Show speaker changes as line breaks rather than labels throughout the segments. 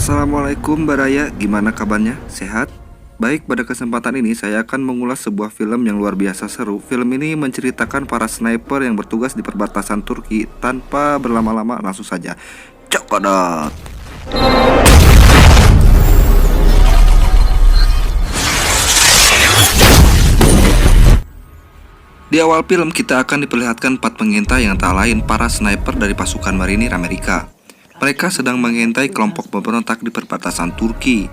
Assalamualaikum Mbak Raya, gimana kabarnya? Sehat? Baik, pada kesempatan ini saya akan mengulas sebuah film yang luar biasa seru. Film ini menceritakan para sniper yang bertugas di perbatasan Turki. Tanpa berlama-lama, langsung saja cokodot. Di awal film kita akan diperlihatkan 4 pengintai yang tak lain para sniper dari pasukan marinir Amerika. Mereka sedang mengintai kelompok pemberontak di perbatasan Turki.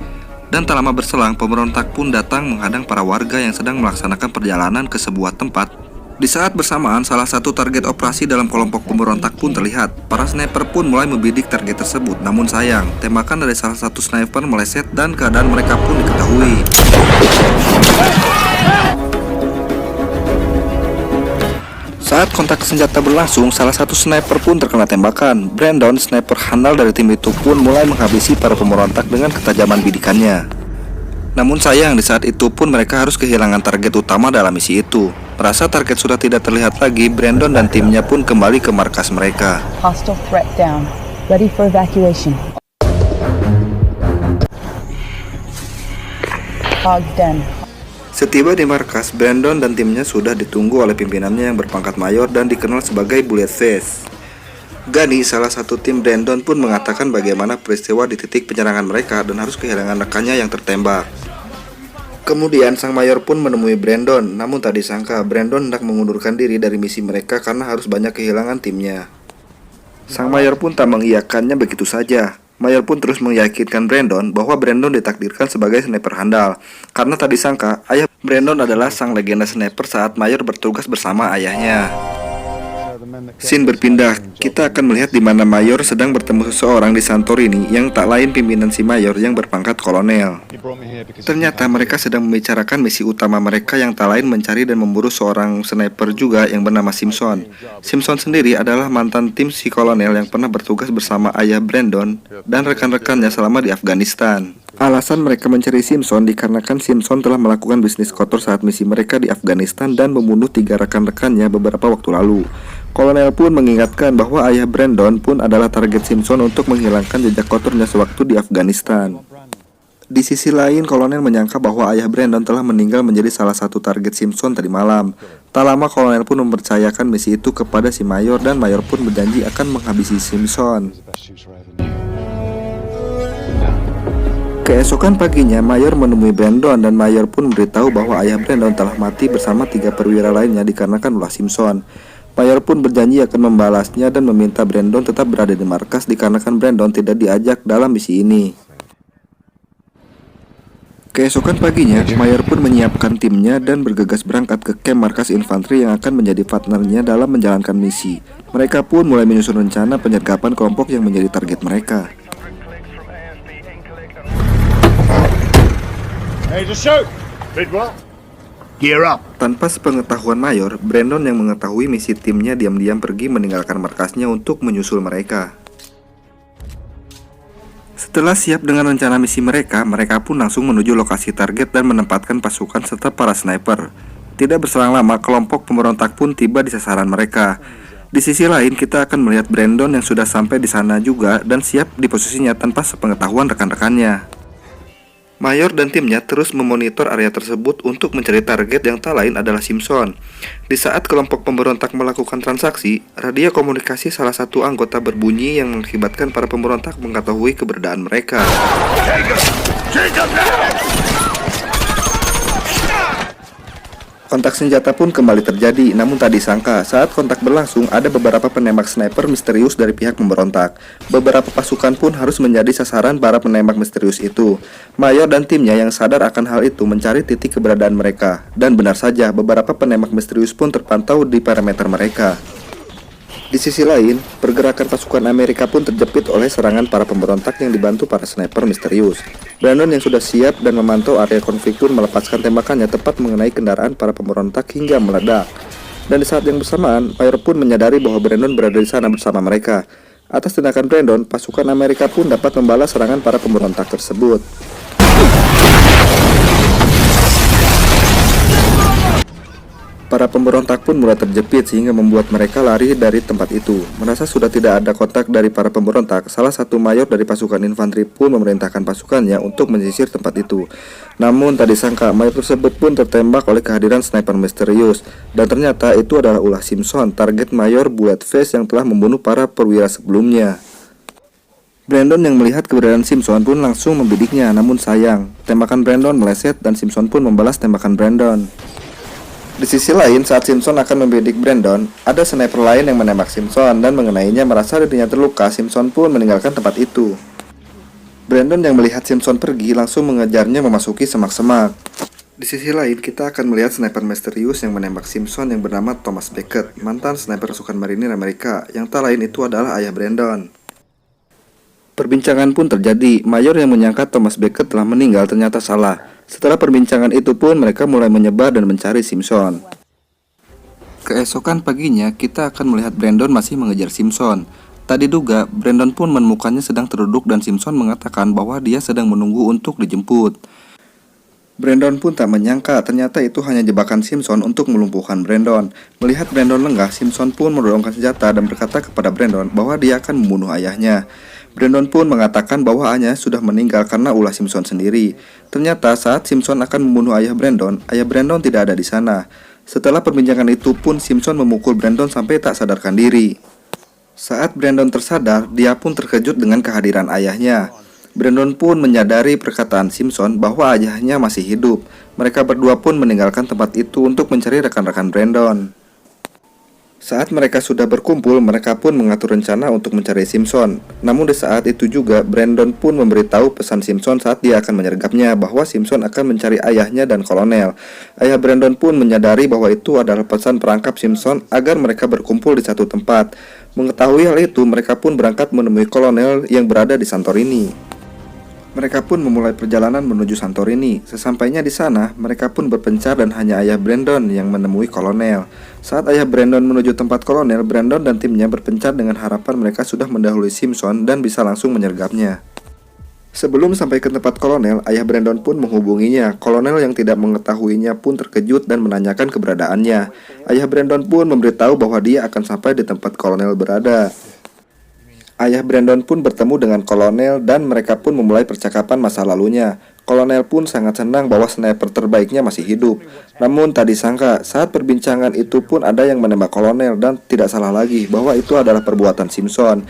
Dan tak lama berselang, pemberontak pun datang menghadang para warga yang sedang melaksanakan perjalanan ke sebuah tempat. Di saat bersamaan, salah satu target operasi dalam kelompok pemberontak pun terlihat. Para sniper pun mulai membidik target tersebut. Namun sayang, tembakan dari salah satu sniper meleset dan keadaan mereka pun diketahui. Saat kontak senjata berlangsung, salah satu sniper pun terkena tembakan. Brandon, sniper handal dari tim itu pun mulai menghabisi para pemberontak dengan ketajaman bidikannya. Namun sayang, di saat itu pun mereka harus kehilangan target utama dalam misi itu. Merasa target sudah tidak terlihat lagi, Brandon dan timnya pun kembali ke markas mereka.
Hostile threat down. Ready for evacuation. Hogs den.
Setiba di markas, Brandon dan timnya sudah ditunggu oleh pimpinannya yang berpangkat mayor dan dikenal sebagai Bullet Face. Gani, salah satu tim Brandon pun mengatakan bagaimana peristiwa di titik penyerangan mereka dan harus kehilangan rekannya yang tertembak. Kemudian sang mayor pun menemui Brandon, namun tak disangka Brandon hendak mengundurkan diri dari misi mereka karena harus banyak kehilangan timnya. Sang mayor pun tak mengiyakannya begitu saja. Mayor pun terus meyakinkan Brandon bahwa Brandon ditakdirkan sebagai sniper handal. Karena tak disangka, ayah Brandon adalah sang legenda sniper saat Mayor bertugas bersama ayahnya. Scene berpindah, kita akan melihat di mana Mayor sedang bertemu seseorang di Santorini yang tak lain pimpinan si Mayor yang berpangkat kolonel. Ternyata mereka sedang membicarakan misi utama mereka yang tak lain mencari dan memburu seorang sniper juga yang bernama Simpson. Simpson sendiri adalah mantan tim si kolonel yang pernah bertugas bersama ayah Brandon dan rekan-rekannya selama di Afghanistan. Alasan mereka mencari Simpson dikarenakan Simpson telah melakukan bisnis kotor saat misi mereka di Afghanistan dan membunuh 3 rekan-rekannya beberapa waktu lalu. Kolonel pun mengingatkan bahwa ayah Brandon pun adalah target Simpson untuk menghilangkan jejak kotornya sewaktu di Afghanistan. Di sisi lain, Kolonel menyangka bahwa ayah Brandon telah meninggal menjadi salah satu target Simpson tadi malam. Tak lama Kolonel pun mempercayakan misi itu kepada si Mayor dan Mayor pun berjanji akan menghabisi Simpson. Keesokan paginya, Mayor menemui Brandon dan Mayor pun memberitahu bahwa ayah Brandon telah mati bersama 3 perwira lainnya dikarenakan ulah Simpson. Mayor pun berjanji akan membalasnya dan meminta Brandon tetap berada di markas dikarenakan Brandon tidak diajak dalam misi ini. Keesokan paginya, Mayor pun menyiapkan timnya dan bergegas berangkat ke camp markas infanteri yang akan menjadi partnernya dalam menjalankan misi. Mereka pun mulai menyusun rencana penyergapan kelompok yang menjadi target mereka. Tanpa sepengetahuan Mayor, Brandon yang mengetahui misi timnya diam-diam pergi meninggalkan markasnya untuk menyusul mereka. Setelah siap dengan rencana misi mereka, mereka pun langsung menuju lokasi target dan menempatkan pasukan serta para sniper. Tidak berselang lama, kelompok pemberontak pun tiba di sasaran mereka. Di sisi lain, kita akan melihat Brandon yang sudah sampai di sana juga dan siap di posisinya tanpa sepengetahuan rekan-rekannya. Mayor dan timnya terus memonitor area tersebut untuk mencari target yang tak lain adalah Simpson. Di saat kelompok pemberontak melakukan transaksi, radio komunikasi salah satu anggota berbunyi yang mengakibatkan para pemberontak mengetahui keberadaan mereka. Kontak senjata pun kembali terjadi, namun tak disangka saat kontak berlangsung ada beberapa penembak sniper misterius dari pihak pemberontak. Beberapa pasukan pun harus menjadi sasaran para penembak misterius itu. Mayor dan timnya yang sadar akan hal itu mencari titik keberadaan mereka. Dan benar saja, beberapa penembak misterius pun terpantau di parameter mereka. Di sisi lain, pergerakan pasukan Amerika pun terjepit oleh serangan para pemberontak yang dibantu para sniper misterius. Brandon yang sudah siap dan memantau area konflik pun melepaskan tembakannya tepat mengenai kendaraan para pemberontak hingga meledak. Dan di saat yang bersamaan, Mayor pun menyadari bahwa Brandon berada di sana bersama mereka. Atas tindakan Brandon, pasukan Amerika pun dapat membalas serangan para pemberontak tersebut. Para pemberontak pun mulai terjepit sehingga membuat mereka lari dari tempat itu. Merasa sudah tidak ada kontak dari para pemberontak, salah satu mayor dari pasukan infanteri pun memerintahkan pasukannya untuk menyisir tempat itu. Namun tak disangka mayor tersebut pun tertembak oleh kehadiran sniper misterius. Dan ternyata itu adalah ulah Simpson, target mayor Bullet Face yang telah membunuh para perwira sebelumnya. Brandon yang melihat keberadaan Simpson pun langsung membidiknya, namun sayang, tembakan Brandon meleset dan Simpson pun membalas tembakan Brandon. Di sisi lain, saat Simpson akan membidik Brandon, ada sniper lain yang menembak Simpson dan mengenainya. Merasa dirinya terluka, Simpson pun meninggalkan tempat itu. Brandon yang melihat Simpson pergi langsung mengejarnya memasuki semak-semak. Di sisi lain, kita akan melihat sniper misterius yang menembak Simpson yang bernama Thomas Beckett, mantan sniper pasukan marinir Amerika, yang tak lain itu adalah ayah Brandon. Perbincangan pun terjadi. Mayor yang menyangka Thomas Beckett telah meninggal ternyata salah. Setelah perbincangan itu pun mereka mulai menyebar dan mencari Simpson. Keesokan paginya kita akan melihat Brandon masih mengejar Simpson. Tak diduga, Brandon pun menemukannya sedang terduduk dan Simpson mengatakan bahwa dia sedang menunggu untuk dijemput. Brandon pun tak menyangka ternyata itu hanya jebakan Simpson untuk melumpuhkan Brandon. Melihat Brandon lengah, Simpson pun mendorongkan senjata dan berkata kepada Brandon bahwa dia akan membunuh ayahnya. Brandon pun mengatakan bahwa ayahnya sudah meninggal karena ulah Simpson sendiri. Ternyata saat Simpson akan membunuh ayah Brandon tidak ada di sana. Setelah perbincangan itu pun Simpson memukul Brandon sampai tak sadarkan diri. Saat Brandon tersadar, dia pun terkejut dengan kehadiran ayahnya. Brandon pun menyadari perkataan Simpson bahwa ayahnya masih hidup. Mereka berdua pun meninggalkan tempat itu untuk mencari rekan-rekan Brandon. Saat mereka sudah berkumpul, mereka pun mengatur rencana untuk mencari Simpson. Namun di saat itu juga, Brandon pun memberitahu pesan Simpson saat dia akan menyergapnya bahwa Simpson akan mencari ayahnya dan kolonel. Ayah Brandon pun menyadari bahwa itu adalah pesan perangkap Simpson agar mereka berkumpul di satu tempat. Mengetahui hal itu, mereka pun berangkat menemui kolonel yang berada di Santorini. Mereka pun memulai perjalanan menuju Santorini. Sesampainya di sana, mereka pun berpencar dan hanya ayah Brandon yang menemui kolonel. Saat ayah Brandon menuju tempat kolonel, Brandon dan timnya berpencar dengan harapan mereka sudah mendahului Simpson dan bisa langsung menyergapnya. Sebelum sampai ke tempat kolonel, ayah Brandon pun menghubunginya. Kolonel yang tidak mengetahuinya pun terkejut dan menanyakan keberadaannya. Ayah Brandon pun memberitahu bahwa dia akan sampai di tempat kolonel berada. Ayah Brandon pun bertemu dengan kolonel dan mereka pun memulai percakapan masa lalunya. Kolonel pun sangat senang bahwa sniper terbaiknya masih hidup. Namun tak disangka saat perbincangan itu pun ada yang menembak kolonel dan tidak salah lagi bahwa itu adalah perbuatan Simpson.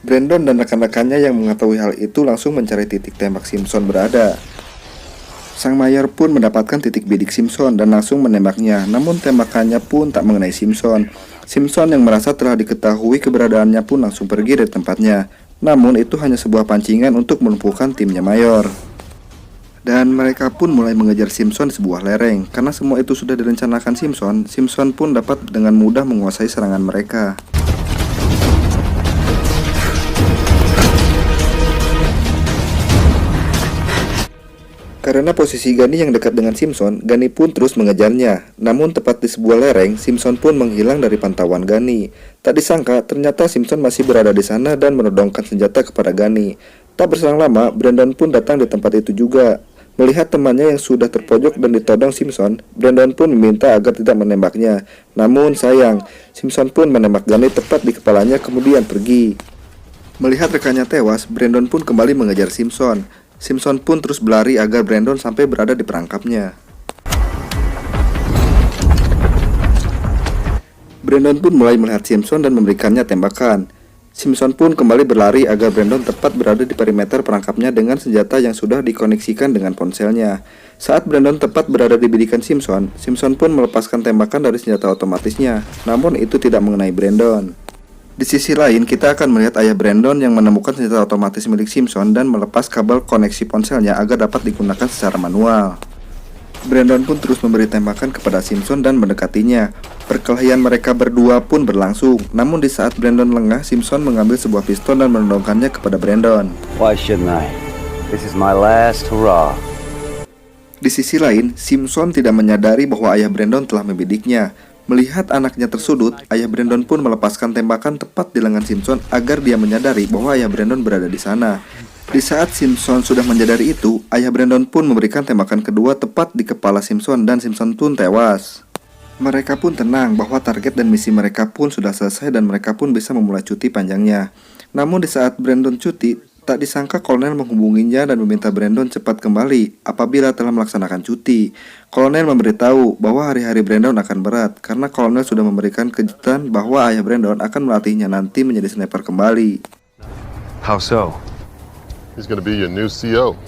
Brandon dan rekan-rekannya yang mengetahui hal itu langsung mencari titik tembak Simpson berada. Sang mayor pun mendapatkan titik bidik Simpson dan langsung menembaknya. Namun tembakannya pun tak mengenai Simpson. Simpson yang merasa telah diketahui keberadaannya pun langsung pergi dari tempatnya. Namun itu hanya sebuah pancingan untuk melumpuhkan timnya mayor. Dan mereka pun mulai mengejar Simpson di sebuah lereng. Karena semua itu sudah direncanakan Simpson, Simpson pun dapat dengan mudah menguasai serangan mereka. Karena posisi Gunny yang dekat dengan Simpson, Gunny pun terus mengejarnya. Namun tepat di sebuah lereng, Simpson pun menghilang dari pantauan Gunny. Tak disangka, ternyata Simpson masih berada di sana dan menodongkan senjata kepada Gunny. Tak berselang lama, Brandon pun datang di tempat itu juga. Melihat temannya yang sudah terpojok dan ditodong Simpson, Brandon pun meminta agar tidak menembaknya. Namun sayang, Simpson pun menembak Gunny tepat di kepalanya kemudian pergi. Melihat rekannya tewas, Brandon pun kembali mengejar Simpson. Simpson pun terus berlari agar Brandon sampai berada di perangkapnya. Brandon pun mulai melihat Simpson dan memberikannya tembakan. Simpson pun kembali berlari agar Brandon tepat berada di perimeter perangkapnya dengan senjata yang sudah dikoneksikan dengan ponselnya. Saat Brandon tepat berada di bidikan Simpson, Simpson pun melepaskan tembakan dari senjata otomatisnya. Namun itu tidak mengenai Brandon. Di sisi lain, kita akan melihat ayah Brandon yang menemukan senjata otomatis milik Simpson dan melepas kabel koneksi ponselnya agar dapat digunakan secara manual. Brandon pun terus memberi tembakan kepada Simpson dan mendekatinya. Perkelahian mereka berdua pun berlangsung. Namun di saat Brandon lengah, Simpson mengambil sebuah pistol dan menodongkannya kepada Brandon.
Why shouldn't I? This is my last hurrah.
Di sisi lain, Simpson tidak menyadari bahwa ayah Brandon telah membidiknya. Melihat anaknya tersudut, ayah Brandon pun melepaskan tembakan tepat di lengan Simpson agar dia menyadari bahwa ayah Brandon berada di sana. Di saat Simpson sudah menyadari itu, ayah Brandon pun memberikan tembakan kedua tepat di kepala Simpson dan Simpson pun tewas. Mereka pun tenang bahwa target dan misi mereka pun sudah selesai dan mereka pun bisa memulai cuti panjangnya. Namun di saat Brandon cuti, tak disangka Kolonel menghubunginya dan meminta Brandon cepat kembali apabila telah melaksanakan cuti. Kolonel memberitahu bahwa hari-hari Brandon akan berat karena Kolonel sudah memberikan kejutan bahwa ayah Brandon akan melatihnya nanti menjadi sniper kembali.
How so?
He's going to be your new CO.